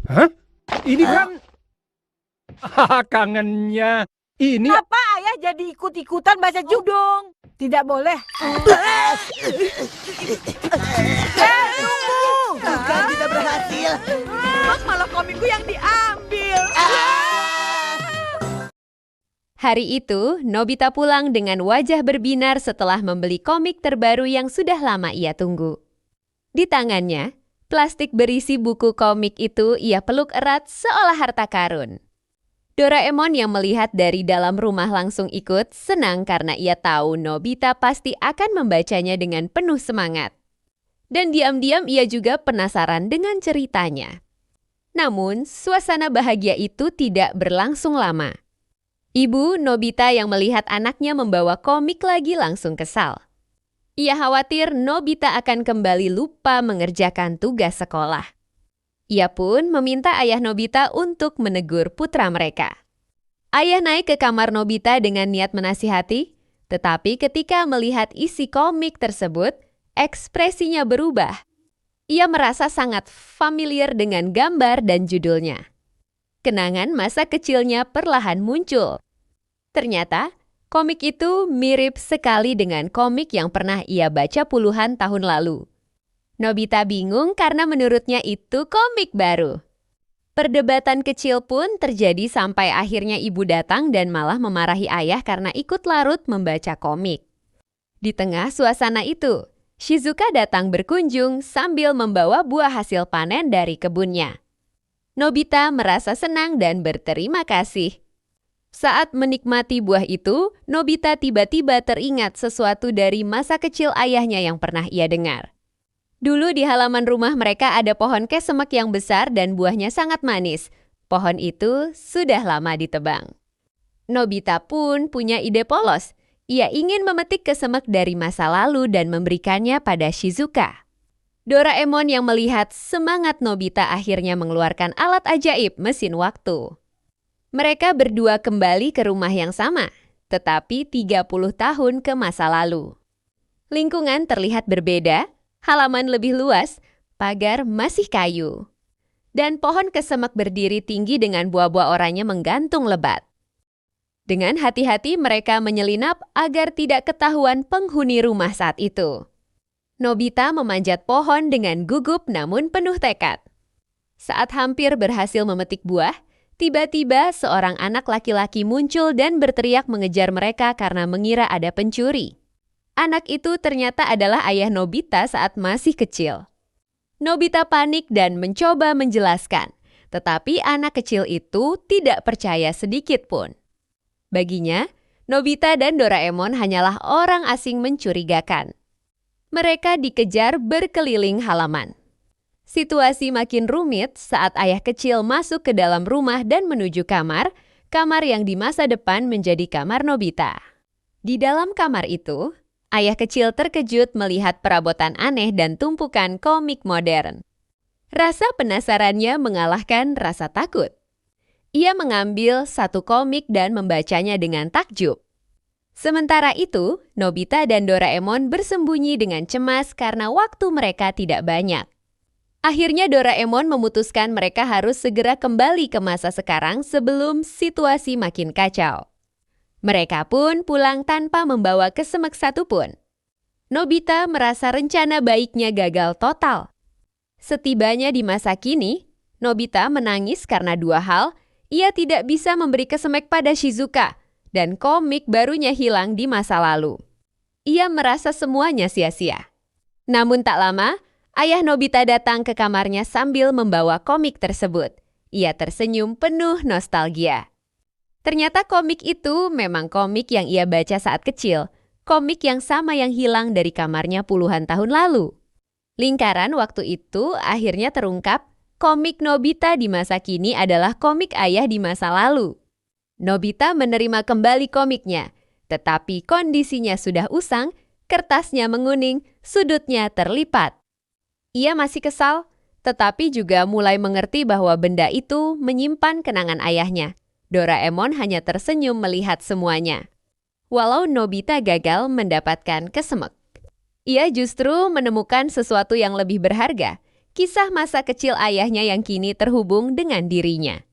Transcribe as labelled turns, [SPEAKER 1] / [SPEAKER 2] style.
[SPEAKER 1] Hah? Ini kan kangennya. Ini
[SPEAKER 2] Apa ayah jadi ikut-ikutan baca judung? Tidak boleh.
[SPEAKER 3] Bukan tidak berhasil.
[SPEAKER 2] Malah komikku yang diambil.
[SPEAKER 4] Hari itu, Nobita pulang dengan wajah berbinar setelah membeli komik terbaru yang sudah lama ia tunggu. Di tangannya, plastik berisi buku komik itu ia peluk erat seolah harta karun. Doraemon yang melihat dari dalam rumah langsung ikut senang karena ia tahu Nobita pasti akan membacanya dengan penuh semangat. Dan diam-diam ia juga penasaran dengan ceritanya. Namun, suasana bahagia itu tidak berlangsung lama. Ibu Nobita yang melihat anaknya membawa komik lagi langsung kesal. Ia khawatir Nobita akan kembali lupa mengerjakan tugas sekolah. Ia pun meminta ayah Nobita untuk menegur putra mereka. Ayah naik ke kamar Nobita dengan niat menasihati, tetapi ketika melihat isi komik tersebut, ekspresinya berubah. Ia merasa sangat familiar dengan gambar dan judulnya. Kenangan masa kecilnya perlahan muncul. Ternyata, komik itu mirip sekali dengan komik yang pernah ia baca puluhan tahun lalu. Nobita bingung karena menurutnya itu komik baru. Perdebatan kecil pun terjadi sampai akhirnya ibu datang dan malah memarahi ayah karena ikut larut membaca komik. Di tengah suasana itu, Shizuka datang berkunjung sambil membawa buah hasil panen dari kebunnya. Nobita merasa senang dan berterima kasih. Saat menikmati buah itu, Nobita tiba-tiba teringat sesuatu dari masa kecil ayahnya yang pernah ia dengar. Dulu di halaman rumah mereka ada pohon kesemek yang besar dan buahnya sangat manis. Pohon itu sudah lama ditebang. Nobita pun punya ide polos. Ia ingin memetik kesemek dari masa lalu dan memberikannya pada Shizuka. Doraemon yang melihat semangat Nobita akhirnya mengeluarkan alat ajaib mesin waktu. Mereka berdua kembali ke rumah yang sama, tetapi 30 tahun ke masa lalu. Lingkungan terlihat berbeda, halaman lebih luas, pagar masih kayu. Dan pohon kesemek berdiri tinggi dengan buah-buah oranye menggantung lebat. Dengan hati-hati mereka menyelinap agar tidak ketahuan penghuni rumah saat itu. Nobita memanjat pohon dengan gugup namun penuh tekad. Saat hampir berhasil memetik buah, tiba-tiba seorang anak laki-laki muncul dan berteriak mengejar mereka karena mengira ada pencuri. Anak itu ternyata adalah ayah Nobita saat masih kecil. Nobita panik dan mencoba menjelaskan, tetapi anak kecil itu tidak percaya sedikit pun. Baginya, Nobita dan Doraemon hanyalah orang asing mencurigakan. Mereka dikejar berkeliling halaman. Situasi makin rumit saat ayah kecil masuk ke dalam rumah dan menuju kamar yang di masa depan menjadi kamar Nobita. Di dalam kamar itu, ayah kecil terkejut melihat perabotan aneh dan tumpukan komik modern. Rasa penasarannya mengalahkan rasa takut. Ia mengambil satu komik dan membacanya dengan takjub. Sementara itu, Nobita dan Doraemon bersembunyi dengan cemas karena waktu mereka tidak banyak. Akhirnya Doraemon memutuskan mereka harus segera kembali ke masa sekarang sebelum situasi makin kacau. Mereka pun pulang tanpa membawa kesemek satupun. Nobita merasa rencana baiknya gagal total. Setibanya di masa kini, Nobita menangis karena dua hal. Ia tidak bisa memberi kesemek pada Shizuka, dan komik barunya hilang di masa lalu. Ia merasa semuanya sia-sia. Namun tak lama, ayah Nobita datang ke kamarnya sambil membawa komik tersebut. Ia tersenyum penuh nostalgia. Ternyata komik itu memang komik yang ia baca saat kecil. Komik yang sama yang hilang dari kamarnya puluhan tahun lalu. Lingkaran waktu itu akhirnya terungkap. Komik Nobita di masa kini adalah komik ayah di masa lalu. Nobita menerima kembali komiknya, tetapi kondisinya sudah usang, kertasnya menguning, sudutnya terlipat. Ia masih kesal, tetapi juga mulai mengerti bahwa benda itu menyimpan kenangan ayahnya. Doraemon hanya tersenyum melihat semuanya. Walau Nobita gagal mendapatkan kesemek, ia justru menemukan sesuatu yang lebih berharga. kisah masa kecil ayahnya yang kini terhubung dengan dirinya.